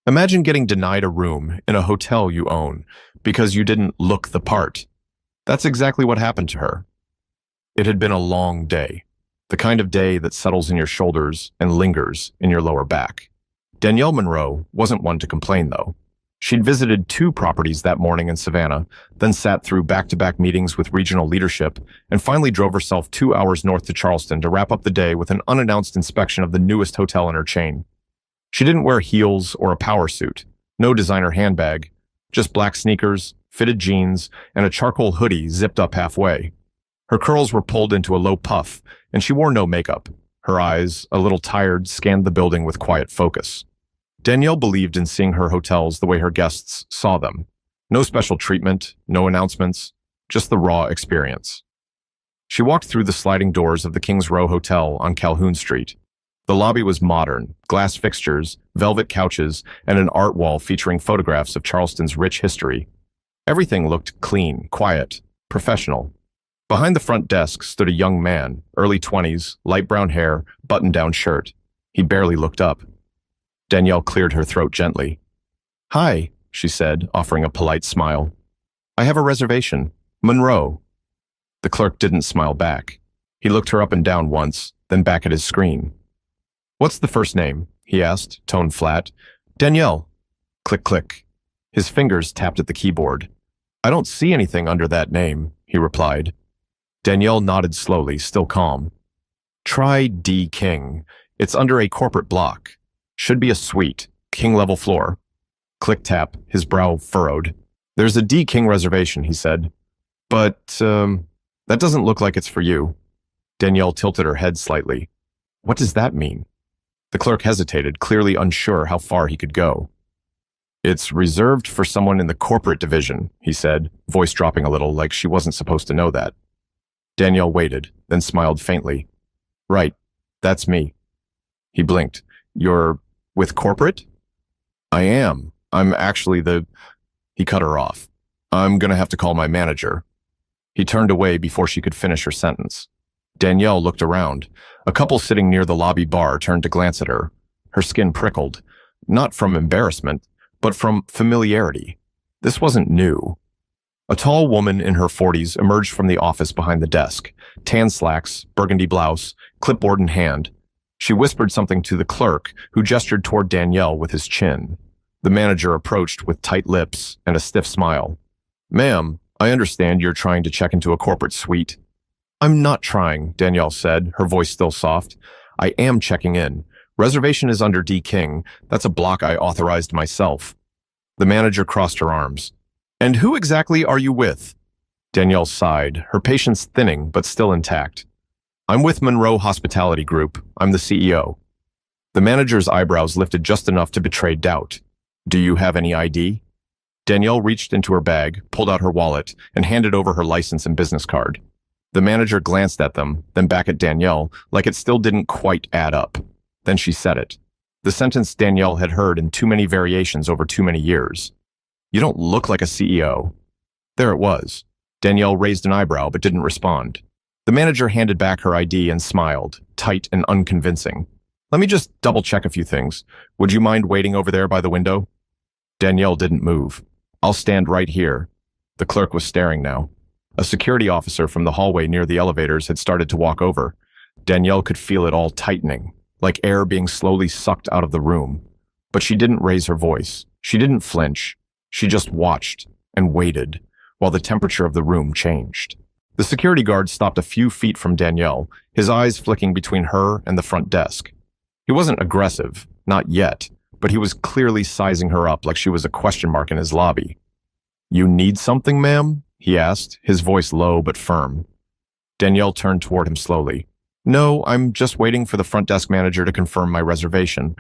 Imagine getting denied a room in a hotel you own because you didn't look the part. That's exactly what happened to her. It had been a long day, the kind of day that settles in your shoulders and lingers in your lower back. Danielle Monroe wasn't one to complain, though. She'd visited 2 properties that morning in Savannah, then sat through back-to-back meetings with regional leadership, and finally drove herself 2 hours north to Charleston to wrap up the day with an unannounced inspection of the newest hotel in her chain. She didn't wear heels or a power suit, no designer handbag, just black sneakers, fitted jeans, and a charcoal hoodie zipped up halfway. Her curls were pulled into a low puff, and she wore no makeup. Her eyes, a little tired, scanned the building with quiet focus. Danielle believed in seeing her hotels the way her guests saw them. No special treatment, no announcements, just the raw experience. She walked through the sliding doors of the Kings Row Hotel on Calhoun Street. The lobby was modern, glass fixtures, velvet couches, and an art wall featuring photographs of Charleston's rich history. Everything looked clean, quiet, professional. Behind the front desk stood a young man, early 20s, light brown hair, button-down shirt. He barely looked up. Danielle cleared her throat gently. "Hi," she said, offering a polite smile. "I have a reservation. Monroe." The clerk didn't smile back. He looked her up and down once, then back at his screen. "What's the first name?" he asked, tone flat. "Danielle." Click, click. His fingers tapped at the keyboard. "I don't see anything under that name," he replied. Danielle nodded slowly, still calm. "Try D. King. It's under a corporate block. Should be a suite, king-level floor." Click tap, his brow furrowed. "There's a D. King reservation," he said. But, that doesn't look like it's for you." Danielle tilted her head slightly. "What does that mean?" The clerk hesitated, clearly unsure how far he could go. "It's reserved for someone in the corporate division," he said, voice dropping a little, like she wasn't supposed to know that. Danielle waited, then smiled faintly. "Right, that's me." He blinked. "You're with corporate?" "I am. I'm actually the—" He cut her off. "I'm gonna have to call my manager." He turned away before she could finish her sentence. Danielle looked around. A couple sitting near the lobby bar turned to glance at her. Her skin prickled, not from embarrassment, but from familiarity. This wasn't new. A tall woman in her 40s emerged from the office behind the desk, tan slacks, burgundy blouse, clipboard in hand. She whispered something to the clerk, who gestured toward Danielle with his chin. The manager approached with tight lips and a stiff smile. "Ma'am, I understand you're trying to check into a corporate suite." "I'm not trying," Danielle said, her voice still soft. "I am checking in. Reservation is under D. King. That's a block I authorized myself." The manager crossed her arms. "And who exactly are you with?" Danielle sighed, her patience thinning but still intact. "I'm with Monroe Hospitality Group. I'm the CEO." The manager's eyebrows lifted just enough to betray doubt. "Do you have any ID?" Danielle reached into her bag, pulled out her wallet, and handed over her license and business card. The manager glanced at them, then back at Danielle, like it still didn't quite add up. Then she said it. The sentence Danielle had heard in too many variations over too many years. "You don't look like a CEO." There it was. Danielle raised an eyebrow but didn't respond. The manager handed back her ID and smiled, tight and unconvincing. "Let me just double-check a few things. Would you mind waiting over there by the window?" Danielle didn't move. "I'll stand right here." The clerk was staring now. A security officer from the hallway near the elevators had started to walk over. Danielle could feel it all tightening, like air being slowly sucked out of the room. But she didn't raise her voice. She didn't flinch. She just watched and waited while the temperature of the room changed. The security guard stopped a few feet from Danielle, his eyes flicking between her and the front desk. He wasn't aggressive, not yet, but he was clearly sizing her up like she was a question mark in his lobby. "You need something, ma'am?" he asked, his voice low but firm. Danielle turned toward him slowly. "No, I'm just waiting for the front desk manager to confirm my reservation."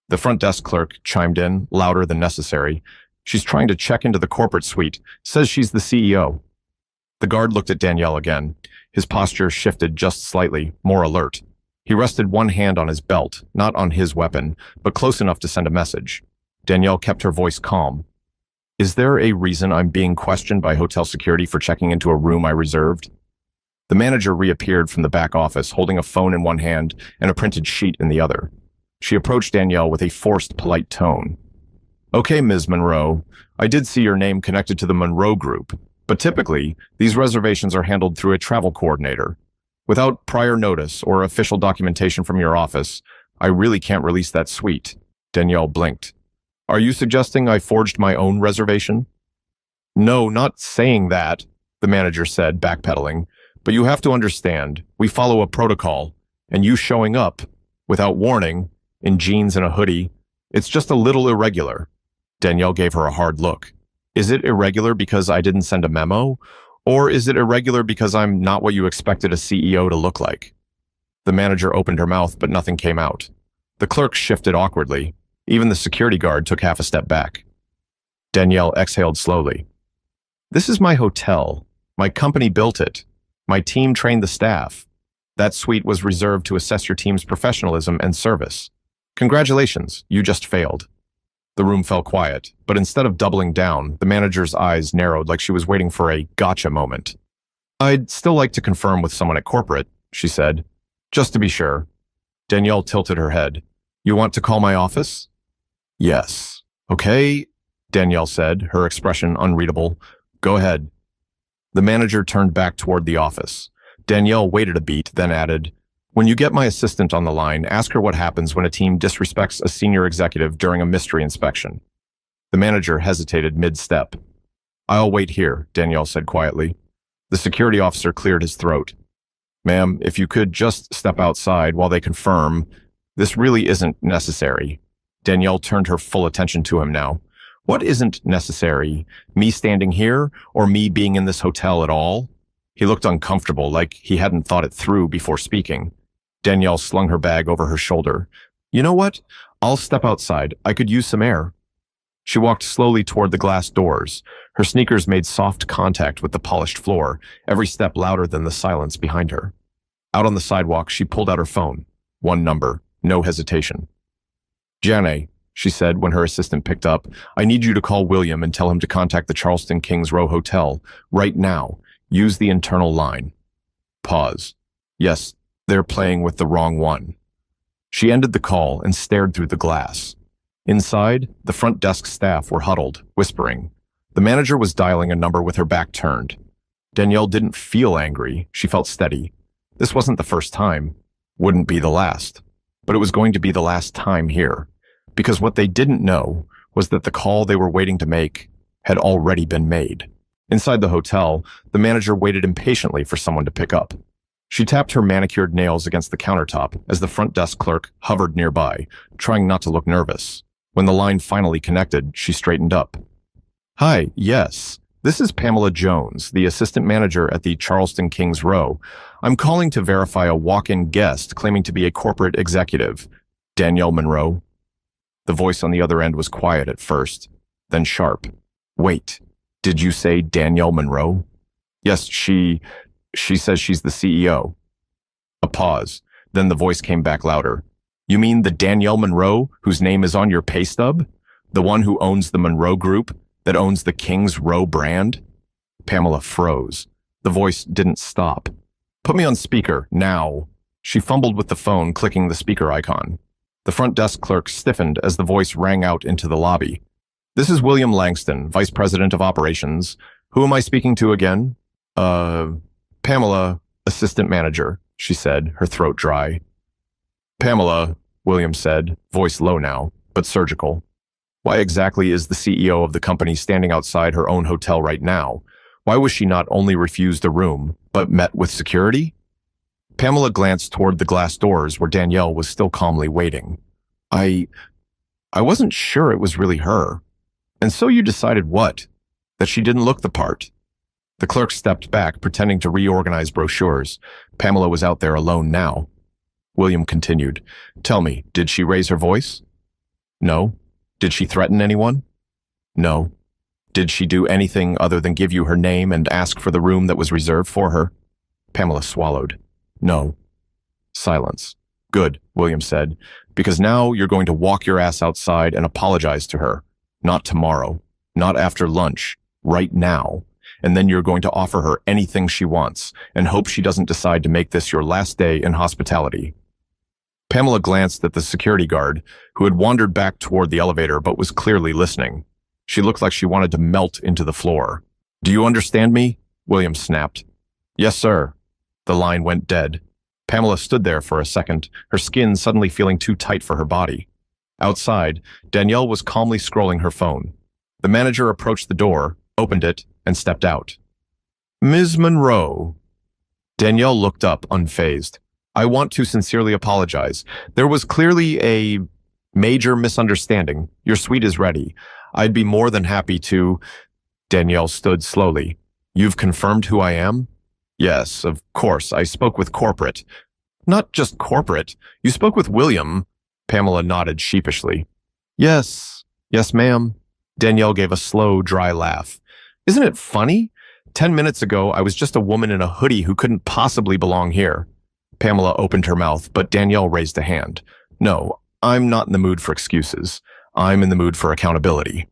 The front desk clerk chimed in, louder than necessary. "She's trying to check into the corporate suite. Says she's the CEO." The guard looked at Danielle again. His posture shifted just slightly, more alert. He rested one hand on his belt, not on his weapon, but close enough to send a message. Danielle kept her voice calm. "Is there a reason I'm being questioned by hotel security for checking into a room I reserved?" The manager reappeared from the back office, holding a phone in one hand and a printed sheet in the other. She approached Danielle with a forced, polite tone. Okay, Ms. Monroe, I did see your name connected to the Monroe Group, but typically, these reservations are handled through a travel coordinator. Without prior notice or official documentation from your office, I really can't release that suite. Danielle blinked. Are you suggesting I forged my own reservation? No, not saying that, the manager said, backpedaling. But you have to understand, we follow a protocol, and you showing up, without warning, in jeans and a hoodie, it's just a little irregular. Danielle gave her a hard look. Is it irregular because I didn't send a memo? Or is it irregular because I'm not what you expected a CEO to look like? The manager opened her mouth, but nothing came out. The clerk shifted awkwardly. Even the security guard took half a step back. Danielle exhaled slowly. This is my hotel. My company built it. My team trained the staff. That suite was reserved to assess your team's professionalism and service. Congratulations, you just failed. The room fell quiet, but instead of doubling down, the manager's eyes narrowed like she was waiting for a gotcha moment. I'd still like to confirm with someone at corporate, she said. Just to be sure. Danielle tilted her head. You want to call my office? Yes. Okay, Danielle said, her expression unreadable. Go ahead. The manager turned back toward the office. Danielle waited a beat, then added, When you get my assistant on the line, ask her what happens when a team disrespects a senior executive during a mystery inspection. The manager hesitated mid-step. I'll wait here, Danielle said quietly. The security officer cleared his throat. Ma'am, if you could just step outside while they confirm, this really isn't necessary. Danielle turned her full attention to him now. What isn't necessary? Me standing here or me being in this hotel at all? He looked uncomfortable, like he hadn't thought it through before speaking. Danielle slung her bag over her shoulder. You know what? I'll step outside. I could use some air. She walked slowly toward the glass doors. Her sneakers made soft contact with the polished floor, every step louder than the silence behind her. Out on the sidewalk, she pulled out her phone. One number, no hesitation. Janae, she said when her assistant picked up, I need you to call William and tell him to contact the Charleston Kings Row Hotel. Right now. Use the internal line. Pause. Yes, they're playing with the wrong one. She ended the call and stared through the glass. Inside, the front desk staff were huddled, whispering. The manager was dialing a number with her back turned. Danielle didn't feel angry. She felt steady. This wasn't the first time. Wouldn't be the last. But it was going to be the last time here. Because what they didn't know was that the call they were waiting to make had already been made. Inside the hotel, the manager waited impatiently for someone to pick up. She tapped her manicured nails against the countertop as the front desk clerk hovered nearby, trying not to look nervous. When the line finally connected, she straightened up. Hi, yes. This is Pamela Jones, the assistant manager at the Charleston Kings Row. I'm calling to verify a walk-in guest claiming to be a corporate executive. Danielle Monroe. The voice on the other end was quiet at first, then sharp. Wait, did you say Danielle Monroe? Yes, she says she's the CEO. A pause, then the voice came back louder. You mean the Danielle Monroe whose name is on your pay stub? The one who owns the Monroe Group, that owns the Kings Row brand? Pamela froze. The voice didn't stop. Put me on speaker, now. She fumbled with the phone, clicking the speaker icon. The front desk clerk stiffened as the voice rang out into the lobby. This is William Langston, Vice President of Operations. Who am I speaking to again? Pamela, Assistant Manager, she said, her throat dry. Pamela, William said, voice low now, but surgical. Why exactly is the CEO of the company standing outside her own hotel right now? Why was she not only refused a room, but met with security? Pamela glanced toward the glass doors where Danielle was still calmly waiting. I wasn't sure it was really her. And so you decided what? That she didn't look the part. The clerk stepped back, pretending to reorganize brochures. Pamela was out there alone now. William continued. Tell me, did she raise her voice? No. Did she threaten anyone? No. Did she do anything other than give you her name and ask for the room that was reserved for her? Pamela swallowed. No. Silence. Good, William said, because now you're going to walk your ass outside and apologize to her. Not tomorrow. Not after lunch. Right now. And then you're going to offer her anything she wants and hope she doesn't decide to make this your last day in hospitality. Pamela glanced at the security guard, who had wandered back toward the elevator but was clearly listening. She looked like she wanted to melt into the floor. "Do you understand me?" William snapped. "Yes, sir." The line went dead. Pamela stood there for a second, her skin suddenly feeling too tight for her body. Outside, Danielle was calmly scrolling her phone. The manager approached the door, opened it, and stepped out. "Ms. Monroe." Danielle looked up, unfazed. "I want to sincerely apologize. There was clearly a major misunderstanding. Your suite is ready. I'd be more than happy to—" Danielle stood slowly. "You've confirmed who I am?" "Yes, of course. I spoke with corporate." "Not just corporate. You spoke with William." Pamela nodded sheepishly. "Yes. Yes, ma'am." Danielle gave a slow, dry laugh. "Isn't it funny? 10 minutes ago, I was just a woman in a hoodie who couldn't possibly belong here." Pamela opened her mouth, but Danielle raised a hand. "No, I'm not in the mood for excuses. I'm in the mood for accountability."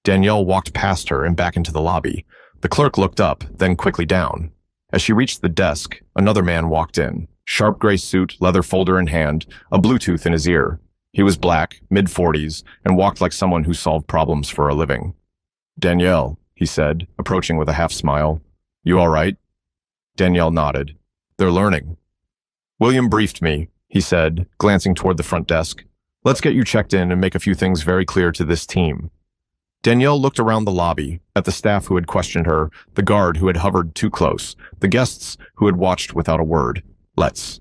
Danielle walked past her and back into the lobby. The clerk looked up, then quickly down. As she reached the desk, another man walked in. Sharp gray suit, leather folder in hand, a Bluetooth in his ear. He was black, mid-40s, and walked like someone who solved problems for a living. "Danielle," he said, approaching with a half-smile. "You all right?" Danielle nodded. "They're learning." "William briefed me," he said, glancing toward the front desk. "Let's get you checked in and make a few things very clear to this team." Danielle looked around the lobby, at the staff who had questioned her, the guard who had hovered too close, the guests who had watched without a word. Let's.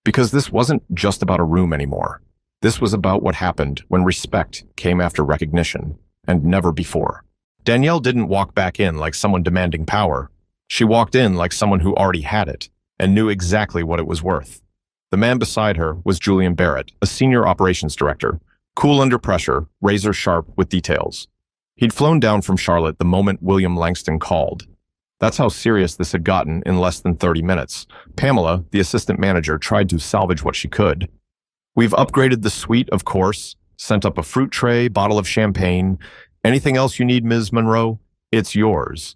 Because this wasn't just about a room anymore. This was about what happened when respect came after recognition, and never before. Danielle didn't walk back in like someone demanding power. She walked in like someone who already had it, and knew exactly what it was worth. The man beside her was Julian Barrett, a senior operations director, cool under pressure, razor sharp with details. He'd flown down from Charlotte the moment William Langston called. That's how serious this had gotten in less than 30 minutes. Pamela, the assistant manager, tried to salvage what she could. "We've upgraded the suite, of course, sent up a fruit tray, bottle of champagne. Anything else you need, Ms. Monroe? It's yours."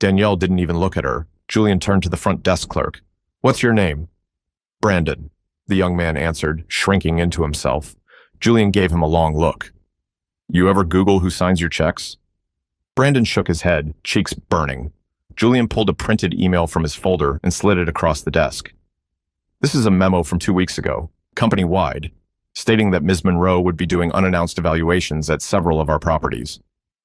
Danielle didn't even look at her. Julian turned to the front desk clerk. "What's your name?" "Brandon," the young man answered, shrinking into himself. Julian gave him a long look. "You ever Google who signs your checks?" Brandon shook his head, cheeks burning. Julian pulled a printed email from his folder and slid it across the desk. "This is a memo from 2 weeks ago, company-wide, stating that Ms. Monroe would be doing unannounced evaluations at several of our properties."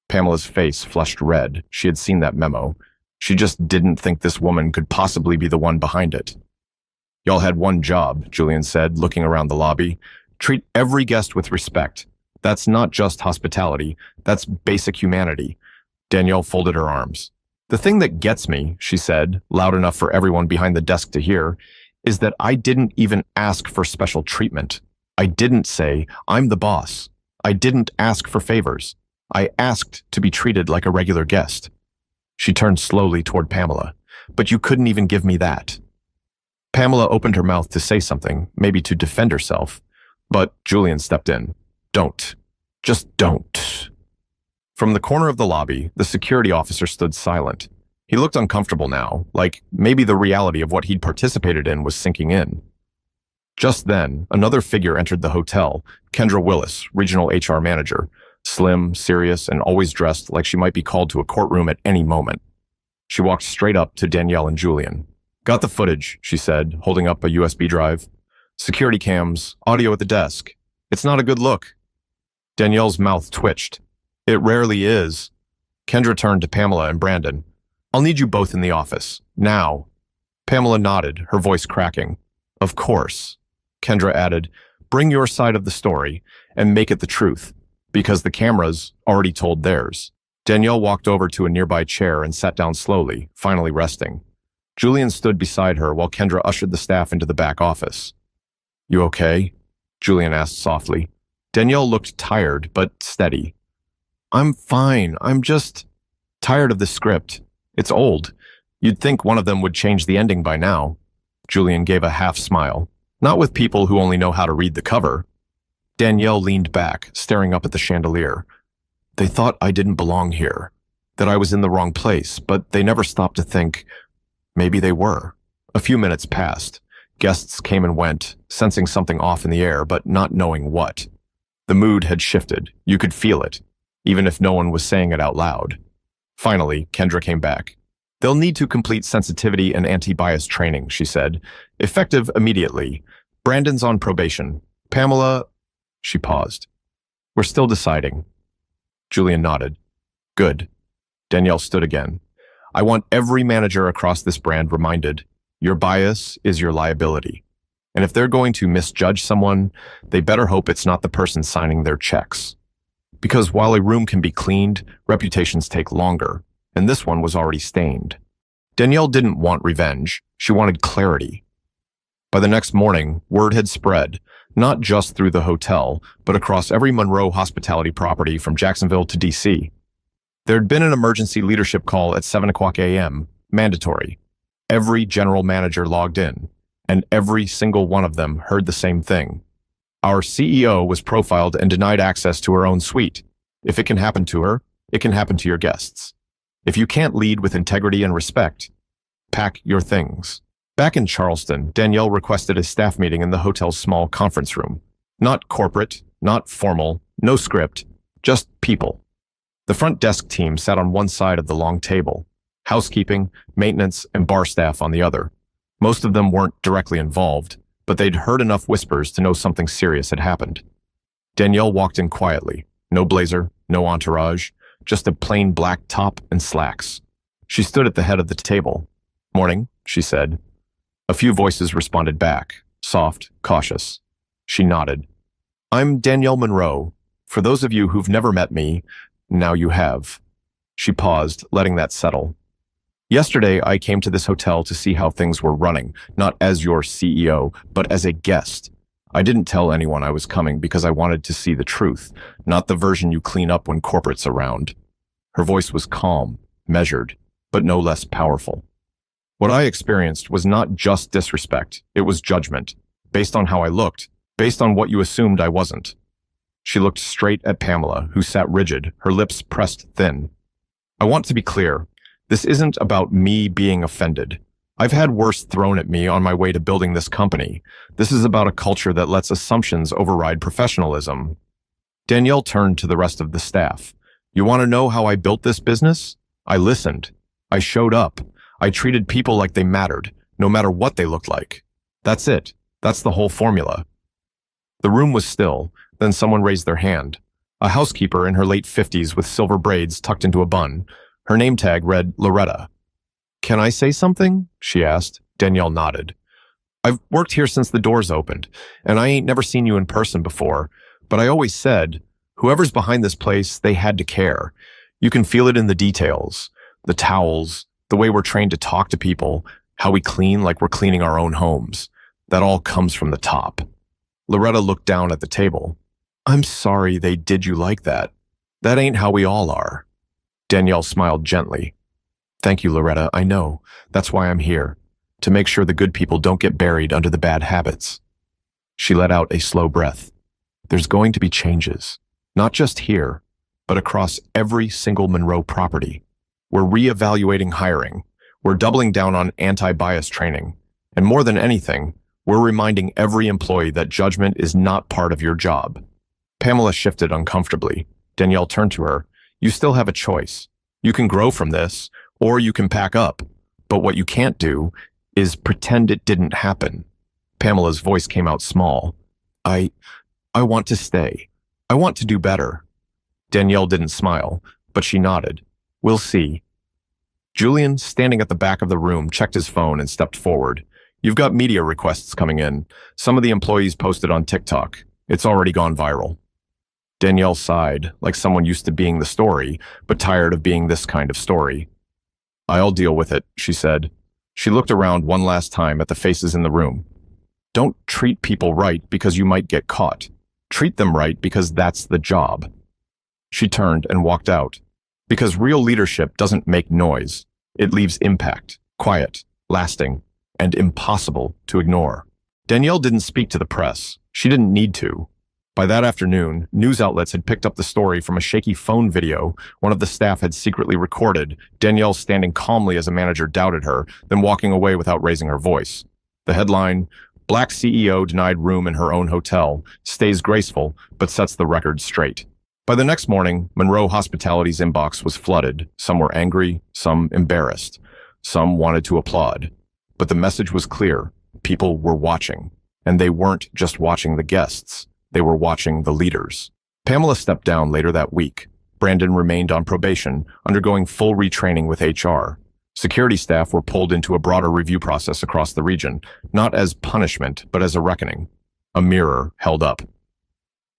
Pamela's face flushed red. She had seen that memo. She just didn't think this woman could possibly be the one behind it. "Y'all had one job," Julian said, looking around the lobby. "Treat every guest with respect. That's not just hospitality. That's basic humanity." Danielle folded her arms. "The thing that gets me," she said, loud enough for everyone behind the desk to hear, "is that I didn't even ask for special treatment. I didn't say, 'I'm the boss.' I didn't ask for favors. I asked to be treated like a regular guest." She turned slowly toward Pamela. "But you couldn't even give me that." Pamela opened her mouth to say something, maybe to defend herself, but Julian stepped in. "Don't. Just don't." From the corner of the lobby, the security officer stood silent. He looked uncomfortable now, like maybe the reality of what he'd participated in was sinking in. Just then, another figure entered the hotel, Kendra Willis, regional HR manager, slim, serious, and always dressed like she might be called to a courtroom at any moment. She walked straight up to Danielle and Julian. "Got the footage," she said, holding up a USB drive. "Security cams, audio at the desk. It's not a good look." Danielle's mouth twitched. "It rarely is." Kendra turned to Pamela and Brandon. "I'll need you both in the office. Now." Pamela nodded, her voice cracking. "Of course." Kendra added, "Bring your side of the story and make it the truth, because the cameras already told theirs." Danielle walked over to a nearby chair and sat down slowly, finally resting. Julian stood beside her while Kendra ushered the staff into the back office. "You okay?" Julian asked softly. Danielle looked tired, but steady. "I'm fine. I'm just tired of the script. It's old. You'd think one of them would change the ending by now." Julian gave a half smile. "Not with people who only know how to read the cover." Danielle leaned back, staring up at the chandelier. "They thought I didn't belong here, that I was in the wrong place, but they never stopped to think maybe they were." A few minutes passed. Guests came and went, sensing something off in the air, but not knowing what. The mood had shifted. You could feel it, even if no one was saying it out loud. Finally, Kendra came back. They'll need to complete sensitivity and anti-bias training, she said. Effective immediately. Brandon's on probation. Pamela... She paused. We're still deciding. Julian nodded. Good. Danielle stood again. I want every manager across this brand reminded, your bias is your liability. And if they're going to misjudge someone, they better hope it's not the person signing their checks. Because while a room can be cleaned, reputations take longer, and this one was already stained. Danielle didn't want revenge. She wanted clarity. By the next morning, word had spread, not just through the hotel, but across every Monroe hospitality property from Jacksonville to D.C. There had been an emergency leadership call at 7 o'clock a.m., mandatory. Every general manager logged in, and every single one of them heard the same thing. Our CEO was profiled and denied access to her own suite. If it can happen to her, it can happen to your guests. If you can't lead with integrity and respect, pack your things. Back in Charleston, Danielle requested a staff meeting in the hotel's small conference room. Not corporate, not formal, no script, just people. The front desk team sat on one side of the long table, housekeeping, maintenance, and bar staff on the other. Most of them weren't directly involved, but they'd heard enough whispers to know something serious had happened. Danielle walked in quietly. No blazer, no entourage, just a plain black top and slacks. She stood at the head of the table. Morning, she said. A few voices responded back, soft, cautious. She nodded. I'm Danielle Monroe. For those of you who've never met me, now you have. She paused, letting that settle. Yesterday, I came to this hotel to see how things were running, not as your CEO, but as a guest. I didn't tell anyone I was coming because I wanted to see the truth, not the version you clean up when corporate's around. Her voice was calm, measured, but no less powerful. What I experienced was not just disrespect, it was judgment, based on how I looked, based on what you assumed I wasn't. She looked straight at Pamela, who sat rigid, her lips pressed thin. I want to be clear. This isn't about me being offended. I've had worse thrown at me on my way to building this company. This is about a culture that lets assumptions override professionalism. Danielle turned to the rest of the staff. You want to know how I built this business? I listened. I showed up. I treated people like they mattered, no matter what they looked like. That's it. That's the whole formula. The room was still. Then someone raised their hand. A housekeeper in her late 50s with silver braids tucked into a bun. Her name tag read Loretta. Can I say something? She asked. Danielle nodded. I've worked here since the doors opened, and I ain't never seen you in person before, but I always said, whoever's behind this place, they had to care. You can feel it in the details, the towels, the way we're trained to talk to people, how we clean like we're cleaning our own homes. That all comes from the top. Loretta looked down at the table. I'm sorry they did you like that. That ain't how we all are. Danielle smiled gently. Thank you, Loretta. I know. That's why I'm here. To make sure the good people don't get buried under the bad habits. She let out a slow breath. There's going to be changes. Not just here, but across every single Monroe property. We're reevaluating hiring. We're doubling down on anti-bias training. And more than anything, we're reminding every employee that judgment is not part of your job. Pamela shifted uncomfortably. Danielle turned to her. You still have a choice. You can grow from this, or you can pack up. But what you can't do is pretend it didn't happen. Pamela's voice came out small. I want to stay. I want to do better. Danielle didn't smile, but she nodded. We'll see. Julian, standing at the back of the room, checked his phone and stepped forward. You've got media requests coming in. Some of the employees posted on TikTok. It's already gone viral. Danielle sighed, like someone used to being the story, but tired of being this kind of story. I'll deal with it, she said. She looked around one last time at the faces in the room. Don't treat people right because you might get caught. Treat them right because that's the job. She turned and walked out. Because real leadership doesn't make noise. It leaves impact, quiet, lasting, and impossible to ignore. Danielle didn't speak to the press. She didn't need to. By that afternoon, news outlets had picked up the story from a shaky phone video one of the staff had secretly recorded, Danielle standing calmly as a manager doubted her, then walking away without raising her voice. The headline, Black CEO denied room in her own hotel, stays graceful, but sets the record straight. By the next morning, Monroe Hospitality's inbox was flooded. Some were angry, some embarrassed. Some wanted to applaud. But the message was clear. People were watching. And they weren't just watching the guests. They were watching the leaders. Pamela stepped down later that week. Brandon remained on probation, undergoing full retraining with HR. Security staff were pulled into a broader review process across the region, not as punishment, but as a reckoning. A mirror held up.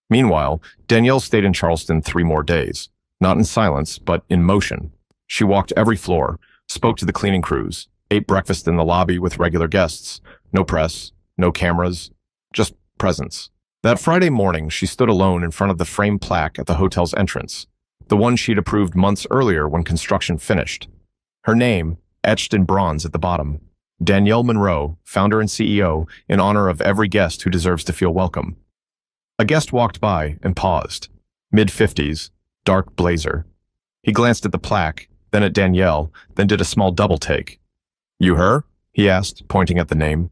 Meanwhile, Danielle stayed in Charleston 3 more days, not in silence, but in motion. She walked every floor, spoke to the cleaning crews, ate breakfast in the lobby with regular guests. No press, no cameras, just presence. That Friday morning, she stood alone in front of the framed plaque at the hotel's entrance, the one she'd approved months earlier when construction finished. Her name, etched in bronze at the bottom. Danielle Monroe, founder and CEO, in honor of every guest who deserves to feel welcome. A guest walked by and paused. Mid-50s, dark blazer. He glanced at the plaque, then at Danielle, then did a small double take. "You her?" he asked, pointing at the name.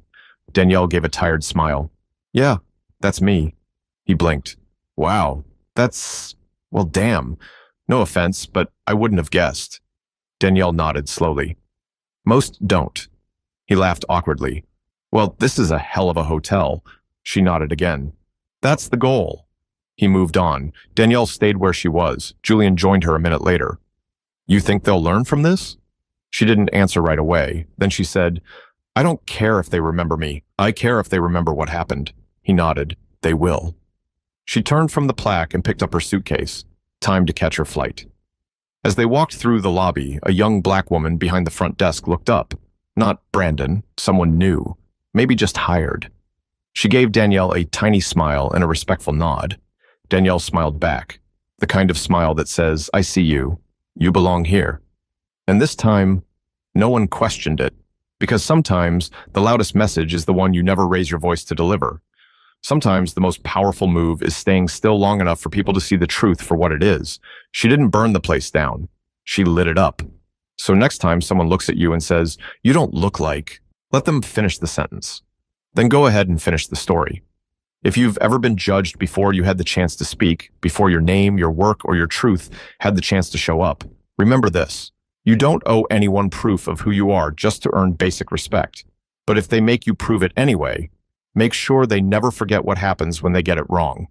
Danielle gave a tired smile. "Yeah, that's me." He blinked. "Wow, well, damn. No offense, but I wouldn't have guessed." Danielle nodded slowly. "Most don't." He laughed awkwardly. "Well, this is a hell of a hotel." She nodded again. "That's the goal." He moved on. Danielle stayed where she was. Julian joined her a minute later. "You think they'll learn from this?" She didn't answer right away. Then she said, "I don't care if they remember me. I care if they remember what happened." He nodded. "They will." She turned from the plaque and picked up her suitcase. Time to catch her flight. As they walked through the lobby, a young black woman behind the front desk looked up. Not Brandon, someone new, maybe just hired. She gave Danielle a tiny smile and a respectful nod. Danielle smiled back, the kind of smile that says, "I see you. You belong here." And this time, no one questioned it, because sometimes the loudest message is the one you never raise your voice to deliver. Sometimes the most powerful move is staying still long enough for people to see the truth for what it is. She didn't burn the place down. She lit it up. So next time someone looks at you and says, "You don't look like," let them finish the sentence. Then go ahead and finish the story. If you've ever been judged before you had the chance to speak, before your name, your work, or your truth had the chance to show up, remember this. You don't owe anyone proof of who you are just to earn basic respect. But if they make you prove it anyway, make sure they never forget what happens when they get it wrong.